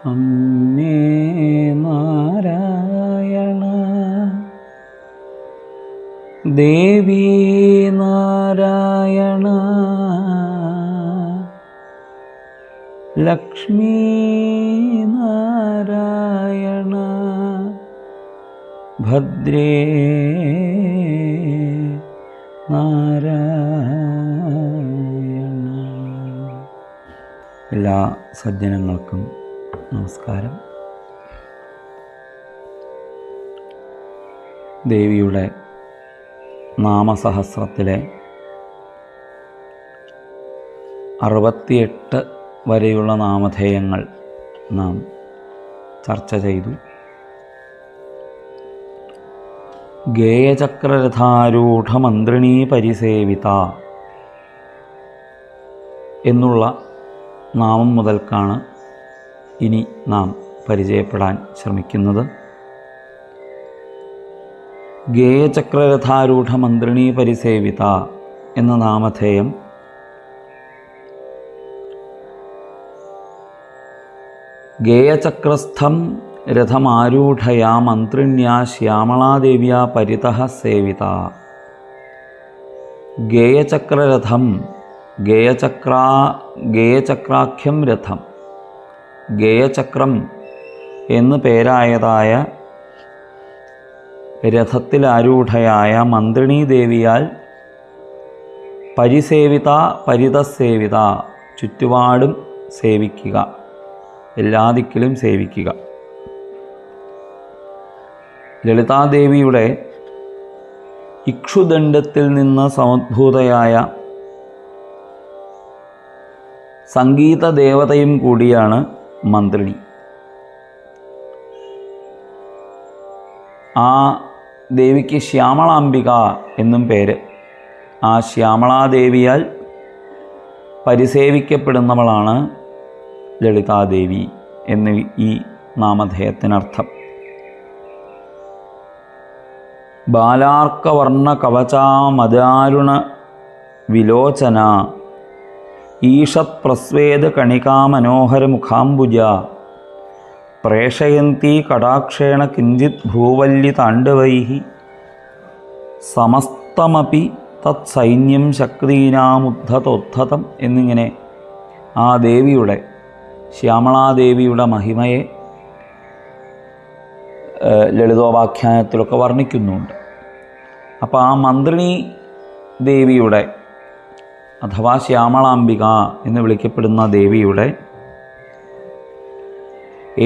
അമ്മേ നാരായണ ദേവി നാരായണ ലക്ഷ്മി നാരായണ ഭദ്രേ നാരായണ. എല്ലാ സജ്ജനങ്ങൾക്കും നമസ്കാരം. ദേവിയുടെ നാമസഹസ്രത്തിലെ 68 വരെയുള്ള നാമധേയങ്ങൾ നാം ചർച്ച ചെയ്തു. ഗേയചക്രരഥാരൂഢ മന്ത്രിണീ പരിസേവിത എന്നുള്ള നാമം മുതൽക്കാണ് ഇനി നാം പരിചയപ്പെടാൻ ശ്രമിക്കുന്നത്. ഗേയചക്രരഥാരൂഢ മന്ത്രിണീ പരിസേവിത എന്ന നാമധേയം ഗേയചക്രസ്ഥം രഥമാരൂഢയാ മന്ത്രിണ്യാ ശ്യാമളാദേവ്യാ പരിതഃ സേവിത. ഗേയചക്രരഥം ഗേയചക്രാഖ്യം രഥം, ഗേയചക്രം എന്ന് പേരായതായ രഥത്തിലാരൂഢയായ മന്ത്രിണീ ദേവിയാൽ പരിസേവിത പരിതസേവിത, ചുറ്റുപാടും സേവിക്കുക, എല്ലാ ദിക്കിലും സേവിക്കുക. ലളിതാദേവിയുടെ ഇക്ഷുദണ്ഡത്തിൽ നിന്ന് സമുദ്ഭൂതയായ സംഗീത ദേവതയും കൂടിയാണ് മന്ത്രിണി. ആ ദേവിക്ക് ശ്യാമളാംബിക എന്നും പേര്. ആ ശ്യാമളാദേവിയാൽ പരിസേവിക്കപ്പെടുന്നവളാണ് ലളിതാദേവി എന്ന് ഈ നാമധേയത്തിനർത്ഥം. ബാലാർക്കവർണ്ണ കവചാമദാരുണ വിലോചന ഈഷത് പ്രസ്വേദ കണികാമനോഹര മുഖാംബുജ പ്രേഷയന്തി കടാക്ഷേണ കിഞ്ചിത് ഭൂവല്ലി താണ്ഡവൈഃ സമസ്തമപി തത് സൈന്യം ശക്തീനാമുദ്ധതോദ്ധതം എന്നിങ്ങനെ ആ ദേവിയുടെ, ശ്യാമളാദേവിയുടെ മഹിമയെ ലളിതോപാഖ്യാനത്തിലൊക്കെ വർണ്ണിക്കുന്നുണ്ട്. അപ്പോൾ ആ മന്ത്രിണി ദേവിയുടെ അഥവാ ശ്യാമളാംബിക എന്ന് വിളിക്കപ്പെടുന്ന ദേവിയുടെ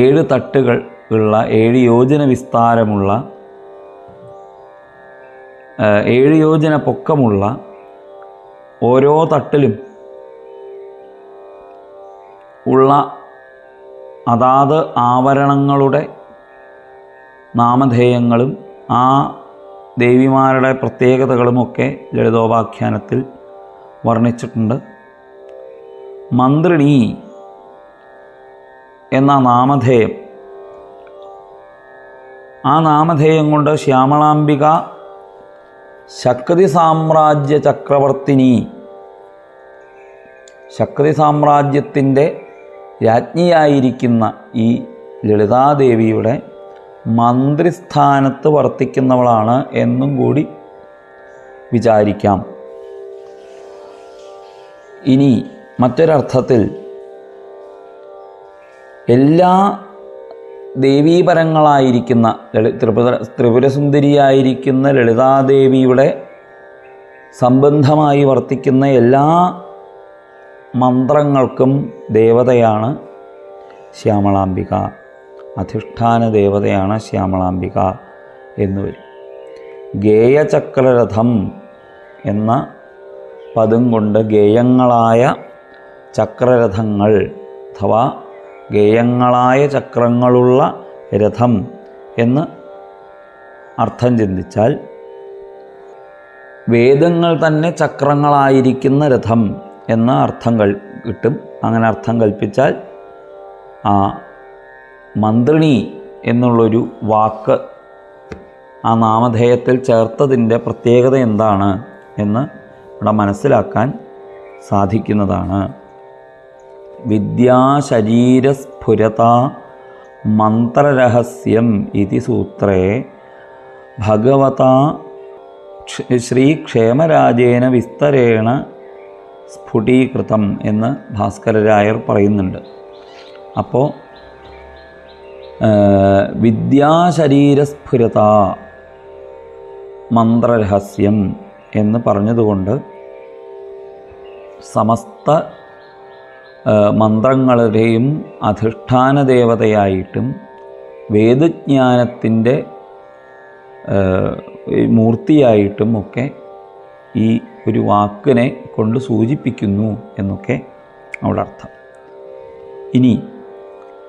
7 തട്ടുകൾ ഉള്ള 7 യോജന വിസ്താരമുള്ള 7 യോജന പൊക്കമുള്ള ഓരോ തട്ടിലും ഉള്ള അതാത് ആവരണങ്ങളുടെ നാമധേയങ്ങളും ആ ദേവിമാരുടെ പ്രത്യേകതകളുമൊക്കെ ലളിതോപാഖ്യാനത്തിൽ വർണ്ണിച്ചിട്ടുണ്ട്. മന്ത്രിണി എന്ന നാമധേയം, ആ നാമധേയം കൊണ്ട് ശ്യാമളാംബിക ശക്തി സാമ്രാജ്യ ചക്രവർത്തിനി, ശക്തി സാമ്രാജ്യത്തിൻ്റെ രാജ്ഞിയായിരിക്കുന്ന ഈ ലളിതാദേവിയുടെ മന്ത്രിസ്ഥാനത്ത് വർത്തിക്കുന്നവളാണ് എന്നും കൂടി വിചാരിക്കാം. ഇനി മറ്റൊരർത്ഥത്തിൽ എല്ലാ ദേവീപരങ്ങളായിരിക്കുന്ന ത്രിപുരസുന്ദരിയായിരിക്കുന്ന ലളിതാദേവിയുടെ സംബന്ധമായി വർത്തിക്കുന്ന എല്ലാ മന്ത്രങ്ങൾക്കും ദേവതയാണ് ശ്യാമളാംബിക, അധിഷ്ഠാന ദേവതയാണ് ശ്യാമളാംബിക എന്ന് വരും. ഗേയചക്രരഥം എന്ന പദം കൊണ്ട് ഗേയങ്ങളായ ചക്രരഥങ്ങൾ അഥവാ ഗേയങ്ങളായ ചക്രങ്ങളുള്ള രഥം എന്ന് അർത്ഥം ചിന്തിച്ചാൽ, വേദങ്ങൾ തന്നെ ചക്രങ്ങളായിരിക്കുന്ന രഥം എന്ന അർത്ഥം കിട്ടും. അങ്ങനെ അർത്ഥം കൽപ്പിച്ചാൽ ആ മന്ത്രിണി എന്നുള്ളൊരു വാക്ക് ആ നാമധേയത്തിൽ ചേർത്തതിൻ്റെ പ്രത്യേകത എന്താണ് എന്ന് ഇവിടെ മനസ്സിലാക്കാൻ സാധിക്കുന്നതാണ്. വിദ്യാശരീരസ്ഫുരത മന്ത്രരഹസ്യം ഇതി സൂത്രേ ഭഗവതാ ശ്രീക്ഷേമരാജേന വിസ്തരേണ സ്ഫുടീകൃതം എന്ന് ഭാസ്കരരായർ പറയുന്നുണ്ട്. അപ്പോൾ വിദ്യാശരീരസ്ഫുരത മന്ത്രരഹസ്യം എന്ന് പറഞ്ഞതുകൊണ്ട് സമസ്ത മന്ത്രങ്ങളുടെയും അധിഷ്ഠാന ദേവതയായിട്ടും വേദജ്ഞാനത്തിൻ്റെ മൂർത്തിയായിട്ടും ഒക്കെ ഈ ഒരു വാക്കിനെ കൊണ്ട് സൂചിപ്പിക്കുന്നു എന്നൊക്കെ അവിടെ അർത്ഥം. ഇനി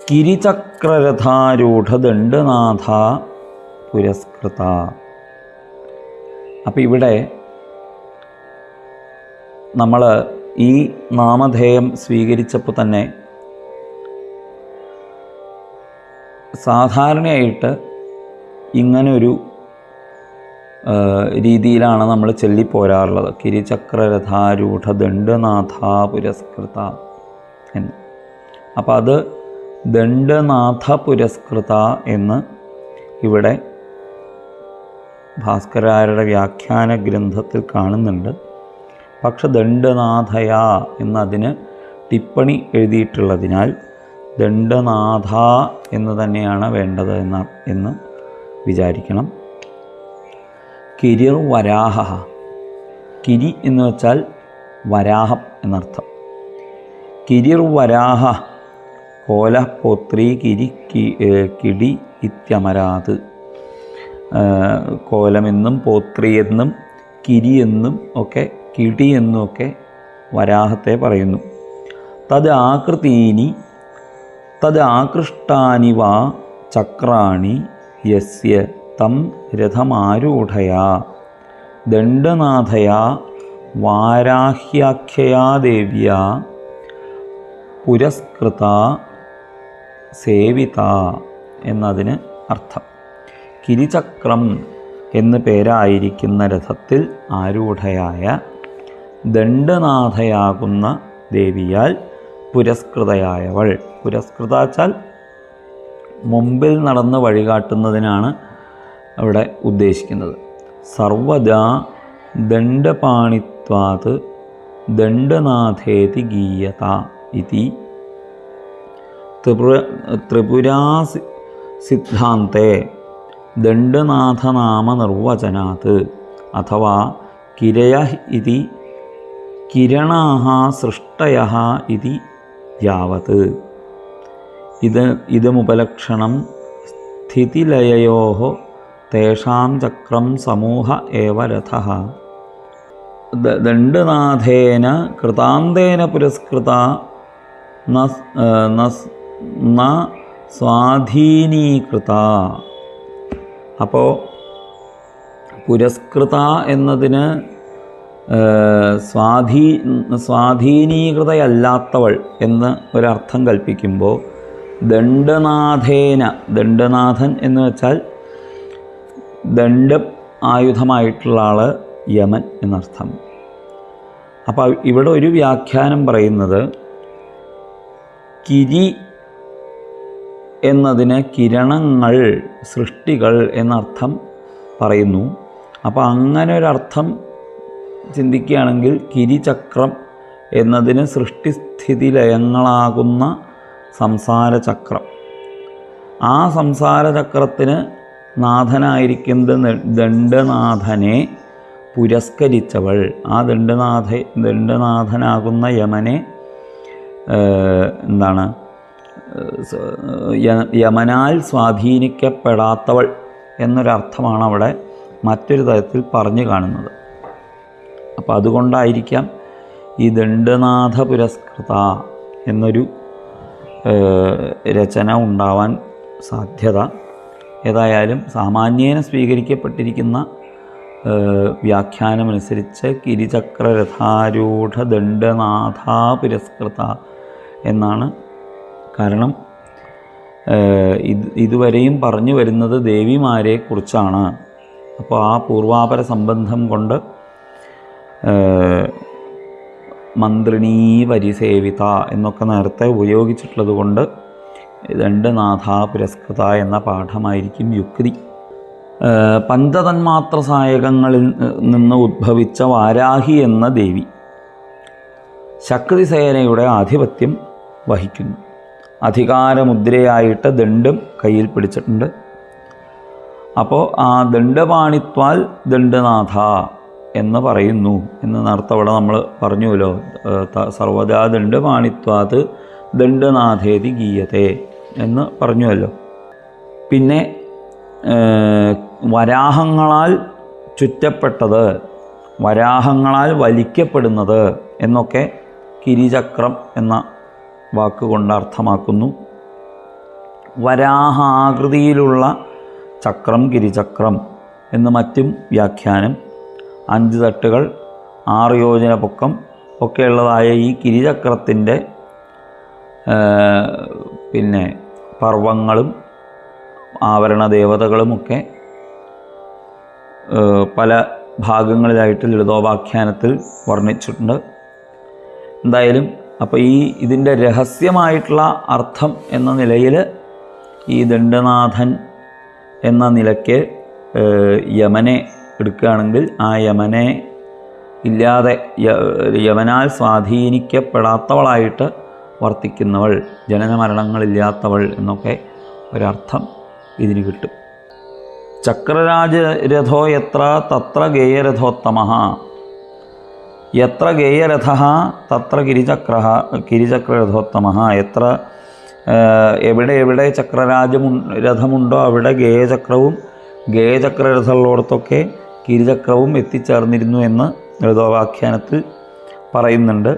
കിരിചക്രരഥാരൂഢ ദണ്ഡനാഥ പുരസ്കൃത. അപ്പം ഇവിടെ നമ്മൾ ഈ നാമധേയം സ്വീകരിച്ചപ്പോൾ തന്നെ സാധാരണയായിട്ട് ഇങ്ങനൊരു രീതിയിലാണ് നമ്മൾ ചൊല്ലിപ്പോരാറുള്ളത്. കിരിചക്രരഥാരൂഢ ദണ്ഡനാഥ പുരസ്കൃത എന്ന്. അപ്പോൾ അത് ദണ്ഡനാഥ പുരസ്കൃത എന്ന് ഇവിടെ ഭാസ്കരായരുടെ വ്യാഖ്യാന ഗ്രന്ഥത്തിൽ കാണുന്നുണ്ട്. പക്ഷെ ദണ്ഡനാഥയ എന്നതിന് ടിപ്പണി എഴുതിയിട്ടുള്ളതിനാൽ ദണ്ഡനാഥ എന്ന് തന്നെയാണ് വേണ്ടത് എന്ന് വിചാരിക്കണം. കിരിർ വരാഹ. കിരി എന്ന് വെച്ചാൽ വരാഹം എന്നർത്ഥം. കിരിർ വരാഹ കോലപോത്രീ കിരി കിടി ഇത്യമരാത്. കോലമെന്നും പോത്രിയെന്നും കിരിയെന്നും ഒക്കെ കിടിയെന്നും ഒക്കെ വരാഹത്തെ പറയുന്നു. തത് ആകൃഷ്ടാനി വാ ചക്രാണി യസ്യ തം രഥമാരൂഢയാ ദണ്ഡനാഥയാ വാരാഹ്യാഖ്യയാ ദേവ്യാ പുരസ്കൃത സേവിത എന്നതിന് അർത്ഥം. കിരിചക്രം എന്ന് പേരായിരിക്കുന്ന രഥത്തിൽ ആരൂഢയായ ദണ്ഡനാഥയാകുന്ന ദേവിയാൽ പുരസ്കൃതയായവൾ. പുരസ്കൃതാച്ചാൽ മുമ്പിൽ നടന്ന് വഴികാട്ടുന്നതിനാണ് അവിടെ ഉദ്ദേശിക്കുന്നത്. സർവദാ ദണ്ഡപാണിത്വാത് ദണ്ഡനാഥേതി ഗീയത ഇതി ത്രിപുരാസിദ്ധാന്തേ ദണ്ഡനാഥനാമനിർവചനാത് അഥവാ കിരയഃ ഇതി കിരണാഃ സൃഷ്ടയഃ ഇതി യാവത്. ഇദമുപലക്ഷണം സ്ഥിതിലയയോഃ തേഷാം ചക്രം സമൂഹ ഏവ രഥഃ. ദണ്ഡനാഥേന കൃതാന്തേന പുരസ്കൃത ന സ്വാധീനീകൃത. അപ്പോൾ പുരസ്കൃത എന്നതിന് സ്വാധീനീകൃതയല്ലാത്തവൾ എന്ന് ഒരർത്ഥം കൽപ്പിക്കുമ്പോൾ ദണ്ഡനാഥേന, ദണ്ഡനാഥൻ എന്ന് വെച്ചാൽ ദണ്ഡം ആയുധമായിട്ടുള്ള ആൾ യമൻ എന്നർത്ഥം. അപ്പോൾ ഇവിടെ ഒരു വ്യാഖ്യാനം പറയുന്നത് കിരി എന്നതിന് കിരണങ്ങൾ, സൃഷ്ടികൾ എന്നർത്ഥം പറയുന്നു. അപ്പോൾ അങ്ങനെ ഒരർത്ഥം ചിന്തിക്കുകയാണെങ്കിൽ കിരിചക്രം എന്നതിന് സൃഷ്ടിസ്ഥിതി ലയങ്ങളാകുന്ന സംസാരചക്രം, ആ സംസാരചക്രത്തിന് നാഥനായിരിക്കുന്നത് ദണ്ഡനാഥനെ പുരസ്കരിച്ചവൾ, ആ ദണ്ഡനാഥനാകുന്ന യമനെ യമനാൽ സ്വാധീനിക്കപ്പെടാത്തവൾ എന്നൊരർത്ഥമാണ് അവിടെ മറ്റൊരു തരത്തിൽ പറഞ്ഞു കാണുന്നത്. അപ്പോൾ അതുകൊണ്ടായിരിക്കാം ഈ ദണ്ഡനാഥ പുരസ്കൃത എന്നൊരു രചന ഉണ്ടാവാൻ സാധ്യത. ഏതായാലും സാമാന്യേന സ്വീകരിക്കപ്പെട്ടിരിക്കുന്ന വ്യാഖ്യാനമനുസരിച്ച് കിരിചക്രരഥാരൂഢ ദണ്ഡനാഥാ പുരസ്കൃത എന്നാണ്. കാരണം ഇതുവരെയും പറഞ്ഞു വരുന്നത് ദേവിമാരെ കുറിച്ചാണ്. അപ്പോൾ ആ പൂർവാപര സംബന്ധം കൊണ്ട് മന്ത്രിണീ പരിസേവിത എന്നൊക്കെ നേരത്തെ ഉപയോഗിച്ചിട്ടുള്ളത് കൊണ്ട് ദണ്ഡനാഥ പുരസ്കൃത എന്ന പാഠമായിരിക്കും യുക്തി. പഞ്ചതന്മാത്ര സായകങ്ങളിൽ നിന്ന് ഉദ്ഭവിച്ച വാരാഹി എന്ന ദേവി ശക്തിസേനയുടെ ആധിപത്യം വഹിക്കുന്നു. അധികാരമുദ്രയായിട്ട് ദണ്ഡും കയ്യിൽ പിടിച്ചിട്ടുണ്ട്. അപ്പോൾ ആ ദണ്ഡപാണിത്വാൽ ദണ്ഡനാഥ എന്ന് പറയുന്നു എന്ന് നേരത്തെ അവിടെ നമ്മൾ പറഞ്ഞുവല്ലോ. സർവദാ ദണ്ഡപാണിത്വാത് ദണ്ഡനാഥേതി ഗീയത്തെ എന്ന് പറഞ്ഞുവല്ലോ. പിന്നെ വരാഹങ്ങളാൽ ചുറ്റപ്പെട്ടത്, വരാഹങ്ങളാൽ വലിക്കപ്പെടുന്നത് എന്നൊക്കെ കിരിചക്രം എന്ന വാക്കുകൊണ്ട് അർത്ഥമാക്കുന്നു. വരാഹാകൃതിയിലുള്ള ചക്രം കിരിചക്രം എന്ന് മറ്റും വ്യാഖ്യാനം. 5 തട്ടുകൾ 6 യോജന പൊക്കം ഒക്കെയുള്ളതായ ഈ കിരിചക്രത്തിൻ്റെ പിന്നെ പർവ്വങ്ങളും ആവരണ ദേവതകളുമൊക്കെ പല ഭാഗങ്ങളിലായിട്ട് ലളിതോപാഖ്യാനത്തിൽ വർണ്ണിച്ചിട്ടുണ്ട്. എന്തായാലും അപ്പോൾ ഇതിൻ്റെ രഹസ്യമായിട്ടുള്ള അർത്ഥം എന്ന നിലയിൽ ഈ ദണ്ഡനാഥൻ എന്ന നിലയ്ക്ക് യമനെ എടുക്കുകയാണെങ്കിൽ ആ യമനെ ഇല്ലാതെ യമനാൽ സ്വാധീനിക്കപ്പെടാത്തവളായിട്ട് വർത്തിക്കുന്നവൾ, ജനനമരണങ്ങളില്ലാത്തവൾ എന്നൊക്കെ ഒരർത്ഥം ഇതിന് കിട്ടും. ചക്രരാജരഥോ യത്ര തത്ര ഗേയരഥോത്തമഃ, യത്ര ഗേയരഥഃ തത്ര കിരിചക്രരഥോത്തമഃ. എവിടെ രഥമുണ്ടോ അവിടെ ഗേയചക്രവും, ഗേയചക്രരഥമുള്ളിടത്തൊക്കെ കിരിചക്രവും എത്തിച്ചേർന്നിരുന്നു എന്ന് ലളിതോപാഖ്യാനത്തിൽ പറയുന്നുണ്ട്.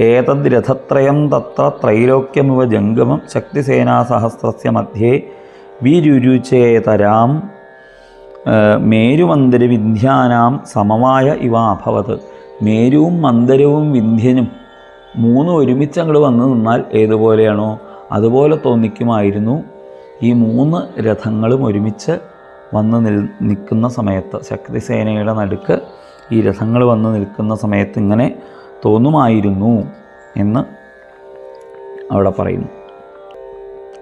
ഏതദ് രഥത്രയം തത്ര ത്രൈലോക്യമിവ ജംഗമം ശക്തിസേനാസഹസ്രസ്യ മധ്യേ വിരുരുചേതരാം മേരുമന്ദര വിന്ധ്യാനാം സമമായ ഇവ അഭവത്. മേരുവും മന്ദരവും വിന്ധ്യനും 3 ഒരുമിച്ച് അങ്ങോട്ട് വന്നു നിന്നാൽ ഏതുപോലെയാണോ അതുപോലെ തോന്നിക്കുമായിരുന്നു ഈ 3 രഥങ്ങളും ഒരുമിച്ച് വന്ന് നിൽക്കുന്ന സമയത്ത്. ശക്തിസേനയുടെ നടുക്ക് ഈ രഥങ്ങൾ വന്ന് നിൽക്കുന്ന സമയത്ത് ഇങ്ങനെ തോന്നുമായിരുന്നു എന്ന് അവിടെ പറയുന്നു.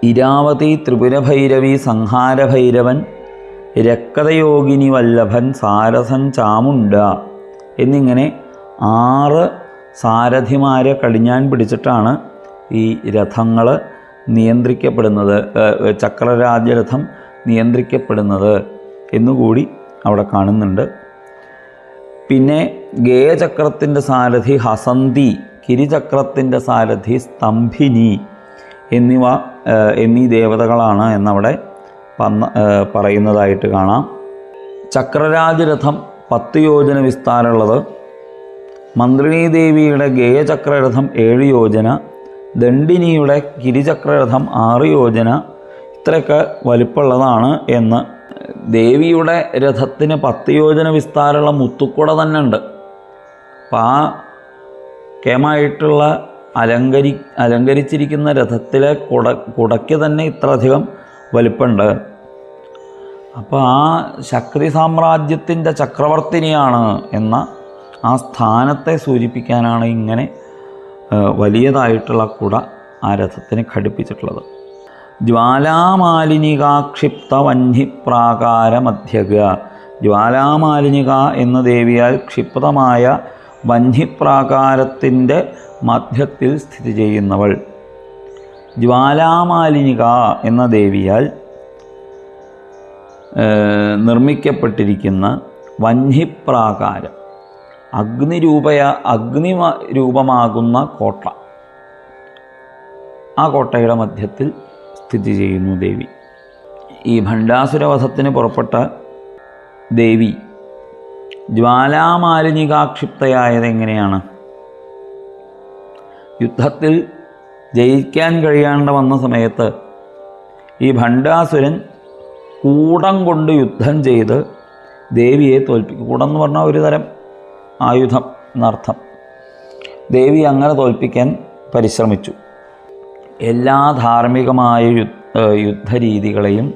ഇരാവതി ത്രിപുരഭൈരവി സംഹാരഭൈരവൻ രക്തയോഗിനി വല്ലഭൻ സാരഥൻ ചാമുണ്ട എന്നിങ്ങനെ 6 സാരഥിമാരെ കടിഞ്ഞാൻ പിടിച്ചിട്ടാണ് ഈ രഥങ്ങൾ നിയന്ത്രിക്കപ്പെടുന്നത്, ചക്രരാജരഥം നിയന്ത്രിക്കപ്പെടുന്നത് എന്നുകൂടി അവിടെ കാണുന്നുണ്ട്. പിന്നെ ഗേയചക്രത്തിൻ്റെ സാരഥി ഹസന്തി, കിരിചക്രത്തിൻ്റെ സാരഥി സ്തംഭിനി എന്നീ ദേവതകളാണ് എന്നവിടെ പറയുന്നതായിട്ട് കാണാം. ചക്രരാജരഥം 10 യോജന വിസ്താരമുള്ളത്, മന്ത്രിണീ ദേവിയുടെ ഗേയചക്രരഥം 7 യോജന, ദണ്ഡിനിയുടെ കിരിചക്രരഥം 6 യോജന, ഇത്രയൊക്കെ വലിപ്പമുള്ളതാണ് എന്ന്. ദേവിയുടെ രഥത്തിന് 10 യോജന വിസ്താരമുള്ള മുത്തുക്കുട തന്നെ ഉണ്ട്. അപ്പം ആ കേമായിട്ടുള്ള അലങ്കരിച്ചിരിക്കുന്ന രഥത്തിലെ കുടയ്ക്ക് തന്നെ ഇത്രയധികം വലിപ്പമുണ്ട്. അപ്പോൾ ആ ശക്തി സാമ്രാജ്യത്തിൻ്റെ ചക്രവർത്തിനിയാണ് എന്ന ആ സ്ഥാനത്തെ സൂചിപ്പിക്കാനാണ് ഇങ്ങനെ വലിയതായിട്ടുള്ള കുട ആ രഥത്തിന് ഘടിപ്പിച്ചിട്ടുള്ളത്. ജ്വാലാമാലിനികാക്ഷിപ്ത വഹ്നിപ്രാകാരമധ്യഗ, ജ്വാലാമാലിനിക എന്ന ദേവിയാൽ ക്ഷിപ്തമായ വഹ്നിപ്രാകാരത്തിൻ്റെ മധ്യത്തിൽ സ്ഥിതി ചെയ്യുന്നവൾ. ജ്വാലാമാലിനിക എന്ന ദേവിയാൽ നിർമ്മിക്കപ്പെട്ടിരിക്കുന്ന വഹ്നിപ്രാകാരം, അഗ്നി രൂപമാകുന്ന കോട്ട, ആ കോട്ടയുടെ മധ്യത്തിൽ സ്ഥിതി ചെയ്യുന്നു ദേവി. ഈ ഭണ്ഡാസുരവധത്തിന് പുറപ്പെട്ട ദേവി ജ്വാലാമാലിനികാക്ഷിപ്തയായത് എങ്ങനെയാണ്? യുദ്ധത്തിൽ ജയിക്കാൻ കഴിയാണ്ട് വന്ന സമയത്ത് ഈ ഭണ്ഡാസുരൻ കൂടം കൊണ്ട് യുദ്ധം ചെയ്ത് ദേവിയെ തോൽപ്പിക്കും. കൂടം എന്ന് പറഞ്ഞാൽ ഒരു തരം ആയുധം എന്നർത്ഥം. ദേവി അങ്ങനെ തോൽപ്പിക്കാൻ പരിശ്രമിച്ചു. എല്ലാ ധാർമ്മികമായ യുദ്ധരീതികളെയും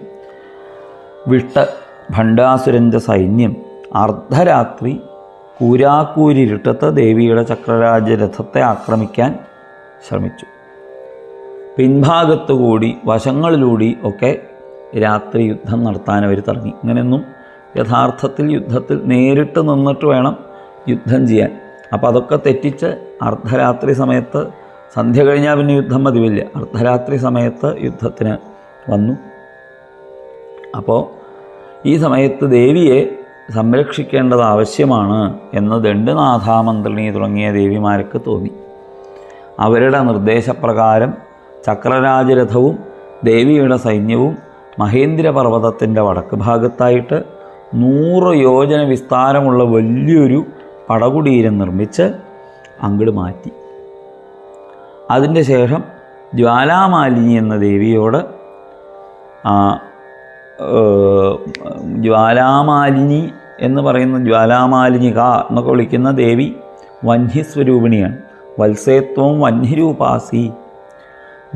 വിട്ട് ഭണ്ഡാസുരൻ്റെ സൈന്യം അർദ്ധരാത്രി കൂരാക്കൂരിരുട്ടത്ത് ദേവിയുടെ ചക്രരാജരഥത്തെ ആക്രമിക്കാൻ ശ്രമിച്ചു. പിൻഭാഗത്തുകൂടി വശങ്ങളിലൂടി ഒക്കെ രാത്രി യുദ്ധം നടത്താൻ അവർ തുടങ്ങി. ഇങ്ങനെയൊന്നും യഥാർത്ഥത്തിൽ യുദ്ധത്തിൽ നേരിട്ട് നിന്നിട്ട് വേണം യുദ്ധം ചെയ്യാൻ. അപ്പോൾ അതൊക്കെ തെറ്റിച്ച് അർദ്ധരാത്രി സമയത്ത്, സന്ധ്യ കഴിഞ്ഞാൽ പിന്നെ യുദ്ധം പതിവില്ല, അർദ്ധരാത്രി സമയത്ത് യുദ്ധത്തിന് വന്നു. അപ്പോൾ ഈ സമയത്ത് ദേവിയെ സംരക്ഷിക്കേണ്ടത് ആവശ്യമാണ് എന്ന് ദണ്ഡനാഥാമന്ത്രിണി തുടങ്ങിയ ദേവിമാർക്ക് തോന്നി. അവരുടെ നിർദ്ദേശപ്രകാരം ചക്രരാജരഥവും ദേവിയുടെ സൈന്യവും മഹേന്ദ്രപർവ്വതത്തിൻ്റെ വടക്ക് ഭാഗത്തായിട്ട് 100 യോജന വിസ്താരമുള്ള വലിയൊരു പടകുടീരം നിർമ്മിച്ച് അങ്ങോട്ട് മാറ്റി. അതിൻ്റെ ശേഷം ജ്വാലാമാലിനി എന്ന ദേവിയോട് ജ്വാലാമാലിനി എന്ന് പറയുന്ന ജ്വാലാമാലിനിക എന്നൊക്കെ വിളിക്കുന്ന ദേവി വഹ്നിസ്വരൂപിണിയാണ്. വത്സേത്വം വഹ്നിരൂപാസി,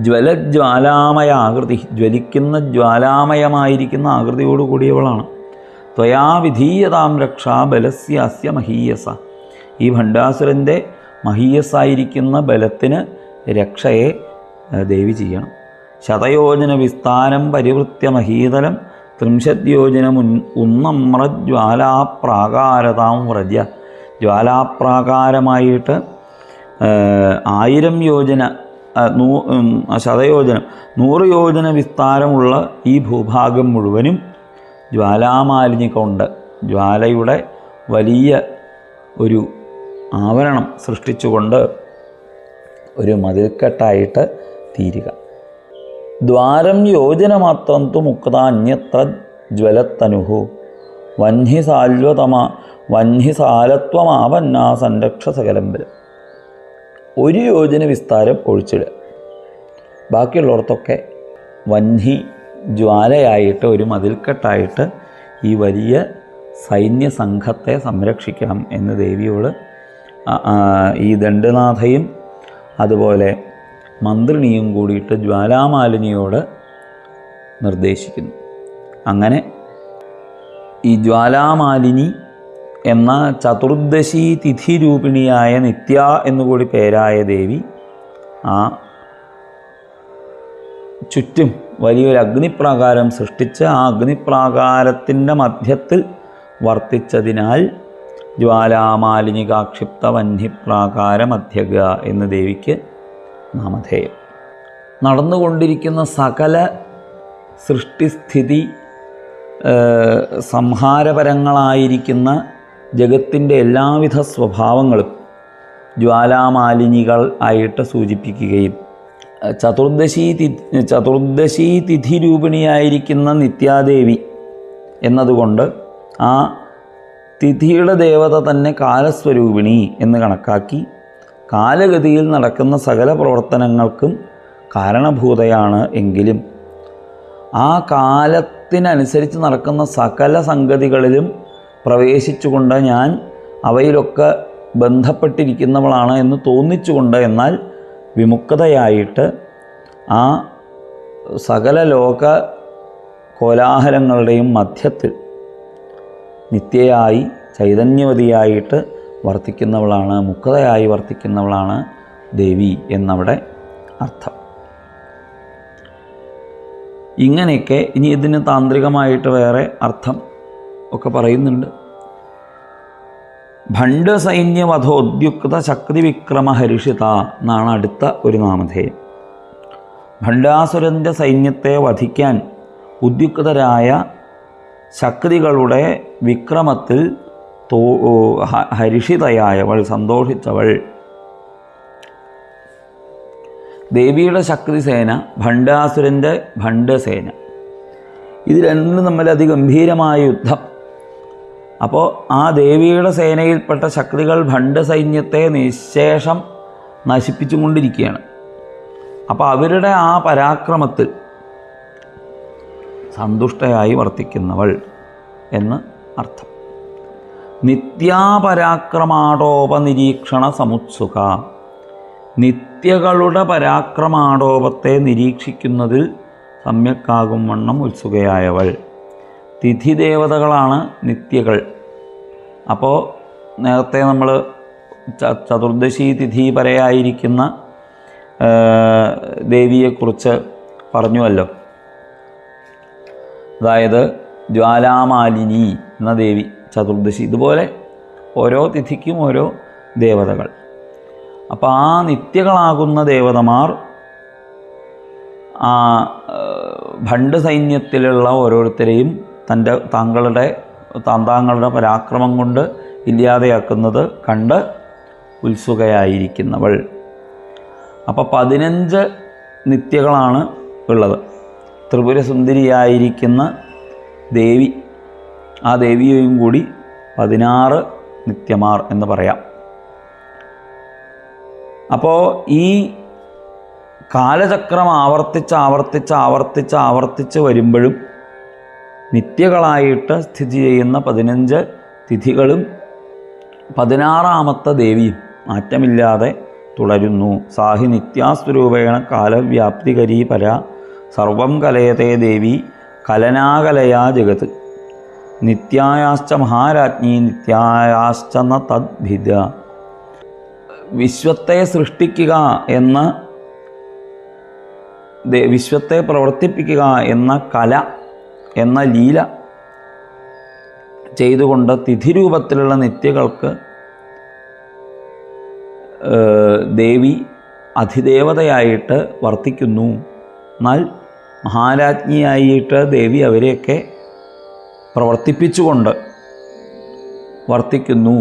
ജ്വലജ്വാലാമയ ആകൃതി, ജ്വലിക്കുന്ന ജ്വാലാമയമായിരിക്കുന്ന ആകൃതിയോട് കൂടിയവളാണ്. ത്വയാ വിധീയതാം രക്ഷാ ബലസ്യ അസ്യ മഹീയസ, ഈ ഭണ്ഡാസുരൻ്റെ മഹീയസായിരിക്കുന്ന ബലത്തിന് രക്ഷയെ ദേവി ചെയ്യണം. ശതയോജന വിസ്താരം പരിവൃത്യ മഹീതലം 30 യോജനം ഉന്നമ്രജ്വാലാപ്രാകാരതാം വ്രജ, ജ്വാലാപ്രാകാരമായിട്ട് 1000 യോജന ശതയോജനം 100 യോജന വിസ്താരമുള്ള ഈ ഭൂഭാഗം മുഴുവനും ജ്വാലാമാലിനി കൊണ്ട്, ജ്വാലയുടെ വലിയ ഒരു ആവരണം സൃഷ്ടിച്ചുകൊണ്ട് ഒരു മതിൽക്കെട്ടായിട്ട് തീരുക. ദ്വാരം യോജനമാത്രം തു മുക്ത അന്യത്ര ജ്വലത്തനുഹു വഹ്നിസാലത്വമാവന്നാ സംരക്ഷ സകലംബരം. 1 യോജന വിസ്താരം ഒഴിച്ചിടുക, ബാക്കിയുള്ളിടത്തൊക്കെ വഹ്നി ജ്വാലയായിട്ട് ഒരു മതിൽക്കെട്ടായിട്ട് ഈ വലിയ സൈന്യസംഘത്തെ സംരക്ഷിക്കണം എന്ന് ദേവിയോട് ഈ ദണ്ഡനാഥയും അതുപോലെ മന്ത്രിണിയും കൂടിയിട്ട് ജ്വാലാമാലിനിയോട് നിർദ്ദേശിക്കുന്നു. അങ്ങനെ ഈ ജ്വാലാമാലിനി എന്ന ചതുർദശി തിഥി രൂപിണിയായ നിത്യ എന്നുകൂടി പേരായ ദേവി ആ ചുറ്റും വലിയൊരു അഗ്നിപ്രാകാരം സൃഷ്ടിച്ച് ആ അഗ്നിപ്രാകാരത്തിൻ്റെ മധ്യത്തിൽ വർത്തിച്ചതിനാൽ ജ്വാലാമാലിനികാക്ഷിപ്ത വഹ്നിപ്രാകാര മധ്യഗ എന്ന് ദേവിക്ക് നാമധേയം. നടന്നുകൊണ്ടിരിക്കുന്ന സകല സൃഷ്ടിസ്ഥിതി സംഹാരപരങ്ങളായിരിക്കുന്ന ജഗത്തിൻ്റെ എല്ലാവിധ സ്വഭാവങ്ങളും ജ്വാലാമാലിനികൾ ആയിട്ട് സൂചിപ്പിക്കുകയും ചതുർദശി തിഥി രൂപിണിയായിരിക്കുന്ന നിത്യാദേവി എന്നതുകൊണ്ട് ആ തിഥിയുടെ ദേവത തന്നെ കാലസ്വരൂപിണി എന്ന് കണക്കാക്കി കാലഗതിയിൽ നടക്കുന്ന സകല പ്രവർത്തനങ്ങൾക്കും കാരണഭൂതയാണ് എങ്കിലും ആ കാലത്തിനനുസരിച്ച് നടക്കുന്ന സകല സംഗതികളിലും പ്രവേശിച്ചുകൊണ്ട് ഞാൻ അവയിലൊക്കെ ബന്ധപ്പെട്ടിരിക്കുന്നവളാണ് എന്ന് തോന്നിച്ചുകൊണ്ട്, എന്നാൽ വിമുക്തയായിട്ട് ആ സകല ലോക കോലാഹലങ്ങളുടെയും മധ്യത്തിൽ നിത്യയായി ചൈതന്യവതിയായിട്ട് വർത്തിക്കുന്നവളാണ്, മുക്തയായി വർത്തിക്കുന്നവളാണ് ദേവി എന്നവിടെ അർത്ഥം. ഇങ്ങനെയൊക്കെ ഇനി ഇതിന് താന്ത്രികമായിട്ട് വേറെ അർത്ഥം ഒക്കെ പറയുന്നുണ്ട്. ഭണ്ഡസൈന്യവധോദ്യുക്ത ശക്തി വിക്രമ ഹരിഷിത എന്നാണ് അടുത്ത ഒരു നാമധേയം. ഭണ്ഡാസുരൻ്റെ സൈന്യത്തെ വധിക്കാൻ ഉദ്യുക്തരായ ശക്തികളുടെ വിക്രമത്തിൽ ഹരിഷിതയായവൾ, സന്തോഷിച്ചവൾ. ദേവിയുടെ ശക്തിസേന, ഭണ്ഡാസുരൻ്റെ ഭണ്ഡസേന, ഇത് രണ്ടും തമ്മിൽ അതിഗംഭീരമായ യുദ്ധം. അപ്പോൾ ആ ദേവിയുടെ സേനയിൽപ്പെട്ട ശക്തികൾ ഭണ്ഡസൈന്യത്തെ നിശേഷം നശിപ്പിച്ചുകൊണ്ടിരിക്കുകയാണ്. അപ്പോൾ അവരുടെ ആ പരാക്രമത്തിൽ സന്തുഷ്ടയായി വർത്തിക്കുന്നവൾ എന്ന് അർത്ഥം. നിത്യാപരാക്രമാടോപനിരീക്ഷണ സമുത്സുക, നിത്യകളുടെ പരാക്രമാടോപത്തെ നിരീക്ഷിക്കുന്നതിൽ സമ്യക്കാകും വണ്ണം ഉത്സുകയായവൾ. തിഥിദേവതകളാണ് നിത്യകൾ. അപ്പോൾ നേരത്തെ നമ്മൾ ചതുർദശി തിഥി പരയായിരിക്കുന്ന ദേവിയെക്കുറിച്ച് പറഞ്ഞുവല്ലോ. അതായത് ജ്വാലാമാലിനി എന്ന ദേവി ചതുർദശി. ഇതുപോലെ ഓരോ തിഥിക്കും ഓരോ ദേവതകൾ. അപ്പോൾ ആ നിത്യകളാകുന്ന ദേവതമാർ ഭണ്ഡ് സൈന്യത്തിലുള്ള ഓരോരുത്തരെയും താങ്കളുടെ പരാക്രമം കൊണ്ട് ഇല്ലാതെയാക്കുന്നത് കണ്ട് ഉത്സുകയായിരിക്കുന്നവൾ. അപ്പോൾ 15 നിത്യകളാണ് ഉള്ളത്. ത്രിപുരസുന്ദരിയായിരിക്കുന്ന ദേവി, ആ ദേവിയെയും കൂടി 16 നിത്യമാർ എന്ന് പറയാം. അപ്പോൾ ഈ കാലചക്രം ആവർത്തിച്ച് വരുമ്പോഴും നിത്യകളായിട്ട് സ്ഥിതി ചെയ്യുന്ന 15 തിഥികളും 16ാമത്തെ ദേവിയും മാറ്റമില്ലാതെ തുടരുന്നു. സാഹി നിത്യാസ്വരൂപേണ കാലവ്യാപ്തികരീ പര സർവം കലയത്തെ ദേവി കലനാകലയാ ജഗത് നിത്യായാശ്ച മഹാരാജ്ഞി നിത്യായാശ്ച ന തദ്ഭിദ. വിശ്വത്തെ സൃഷ്ടിക്കുക എന്ന വിശ്വത്തെ പ്രവർത്തിപ്പിക്കുക എന്ന കല എന്ന ലീല ചെയ്തുകൊണ്ട് തിഥിരൂപത്തിലുള്ള നിത്യകൾക്ക് ദേവി അധിദേവതയായിട്ട് വർത്തിക്കുന്നു. എന്നാൽ മഹാരാജ്ഞിയായിട്ട് ദേവി അവരെയൊക്കെ പ്രവർത്തിപ്പിച്ചുകൊണ്ട് വർത്തിക്കുന്നു.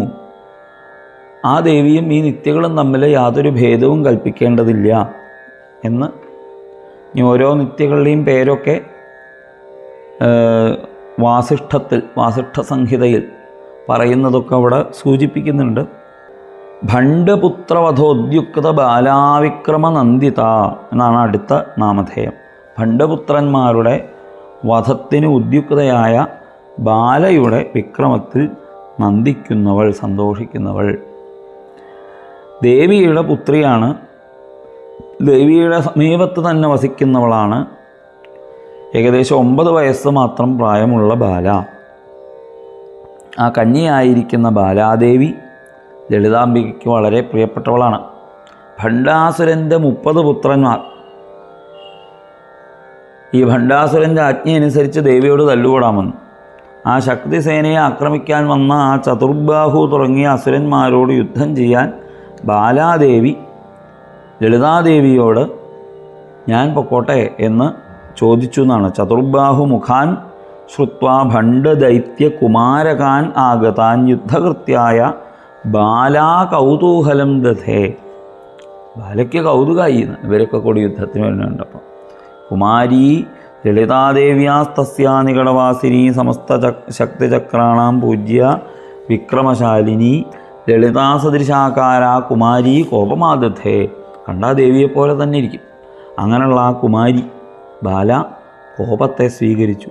ആ ദേവിയും ഈ നിത്യകളും തമ്മിൽ യാതൊരു ഭേദവും കൽപ്പിക്കേണ്ടതില്ല എന്ന് ഇനി ഓരോ നിത്യകളുടെയും പേരൊക്കെ വാസിഷ്ഠ സംഹിതയിൽ പറയുന്നതൊക്കെ അവിടെ സൂചിപ്പിക്കുന്നുണ്ട്. ഭണ്ഡപുത്രവധോദ്യുക്ത ബാലാവിക്രമ നന്ദിത എന്നാണ് അടുത്ത നാമധേയം. ഭണ്ഡപുത്രന്മാരുടെ വധത്തിന് ഉദ്യുക്തയായ ബാലയുടെ വിക്രമത്തിൽ നന്ദിക്കുന്നവൾ, സന്തോഷിക്കുന്നവൾ. ദേവിയുടെ പുത്രിയാണ്, ദേവിയുടെ സമീപത്ത് തന്നെ വസിക്കുന്നവളാണ്. ഏകദേശം 9 വയസ്സ് മാത്രം പ്രായമുള്ള ബാല. ആ കന്യയായിരിക്കുന്ന ബാലാദേവി ലളിതാംബികയ്ക്ക് വളരെ പ്രിയപ്പെട്ടവളാണ്. ഭണ്ഡാസുരൻ്റെ 30 പുത്രന്മാർ ഈ ഭണ്ഡാസുരൻ്റെ ആജ്ഞയനുസരിച്ച് ദേവിയോട് തല്ലുകൂടാൻ വന്നു. ആ ശക്തിസേനയെ ആക്രമിക്കാൻ വന്ന ആ ചതുർബാഹു തുടങ്ങിയ അസുരന്മാരോട് യുദ്ധം ചെയ്യാൻ ബാലാദേവി ലളിതാദേവിയോട് ഞാൻ പൊക്കോട്ടെ എന്ന് ചോദിച്ചു എന്നാണ്. ചതുർബാഹു മുഖാൻ ശ്രുത്വാ ഭണ്ഡ് ദൈത്യ കുമാരകാൻ ആഗതാൻ യുദ്ധകൃത്യായ ബാലാ കൗതൂഹലം ദധേ. ബാലയ്ക്ക് കൗതുകമായി ഇവരൊക്കെ കൂടി യുദ്ധത്തിന് വരുന്നുണ്ടപ്പോൾ. കുമാരീ ലളിതാദേവ്യാസ്തസ്യാ നികടവാസിനി സമസ്ത ശക്തിചക്രാണാം പൂജ്യ വിക്രമശാലിനി ലളിതാസദൃശാകാര കുമാരി കോപമാദധേ. കണ്ടാ ദേവിയെപ്പോലെ തന്നെ ഇരിക്കും. അങ്ങനെയുള്ള ആ കുമാരി ബാല കോപത്തെ സ്വീകരിച്ചു.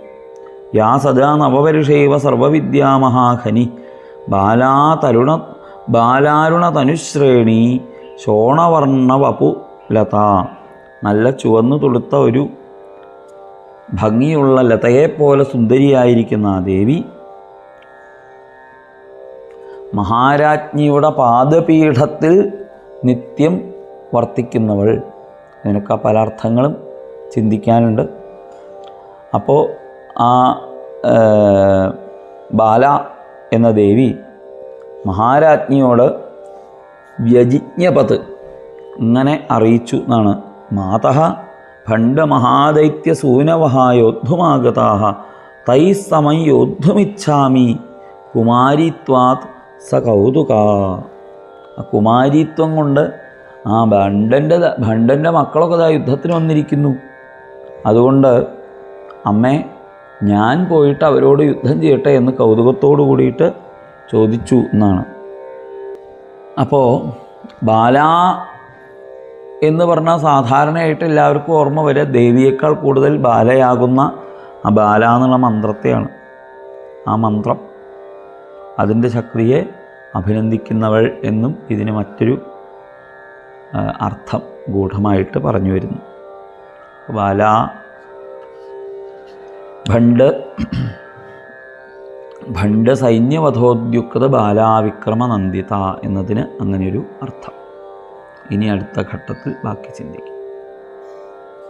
യാ സദാ നവപരുഷൈവ സർവവിദ്യാമഹാഖനി ബാലാരുണ തനുശ്രേണി ശോണവർണ്ണ വപുലത. നല്ല ചുവന്നു തുടുത്ത ഒരു ഭംഗിയുള്ള ലതയെപ്പോലെ സുന്ദരിയായിരിക്കുന്ന ആ ദേവി മഹാരാജ്ഞിയുടെ പാദപീഠത്തിൽ നിത്യം വർത്തിക്കുന്നവൾ. ഇതിനൊക്കെ പല അർത്ഥങ്ങളും ചിന്തിക്കാനുണ്ട്. അപ്പോൾ ആ ബാല എന്ന ദേവി മഹാരാജ്ഞിയോട് വ്യജിജ്ഞപത് ഇങ്ങനെ അറിയിച്ചു എന്നാണ്. മാതഃ ഭണ്ഡ് മഹാദൈത്യ സൂനവഹായോദ്ധുമാഗതാഹ തൈ സമം യോദ്ധുമിച്ഛാമി കുമാരിത്വാത് സ കൗതുക. ആ കുമാരിത്വം കൊണ്ട് ആ ഭണ്ഡൻ്റെ മക്കളൊക്കെ ആ യുദ്ധത്തിന് വന്നിരിക്കുന്നു. അതുകൊണ്ട് അമ്മേ ഞാൻ പോയിട്ട് അവരോട് യുദ്ധം ചെയ്യട്ടെ എന്ന് കൗതുകത്തോടു കൂടിയിട്ട് ചോദിച്ചു എന്നാണ്. അപ്പോൾ ബാല എന്ന് പറഞ്ഞാൽ സാധാരണയായിട്ട് എല്ലാവർക്കും ഓർമ്മ വരെ ദേവിയേക്കാൾ കൂടുതൽ ബാലയാകുന്ന ആ ബാല എന്നുള്ള മന്ത്രത്തെയാണ്. ആ മന്ത്രം അതിൻ്റെ ശക്തിയെ അഭിനന്ദിക്കുന്നവൾ എന്നും ഇതിന് മറ്റൊരു അർത്ഥം ഗൂഢമായിട്ട് പറഞ്ഞു വരുന്നു. ബാല ഭണ്ഡ് സൈന്യവധോദ്യുക്ത ബാലാവിക്രമ നന്ദിത എന്നതിന് അങ്ങനെയൊരു അർത്ഥം. ഇനി അടുത്ത ഘട്ടത്തിൽ ബാക്കി ചിന്തിക്കും.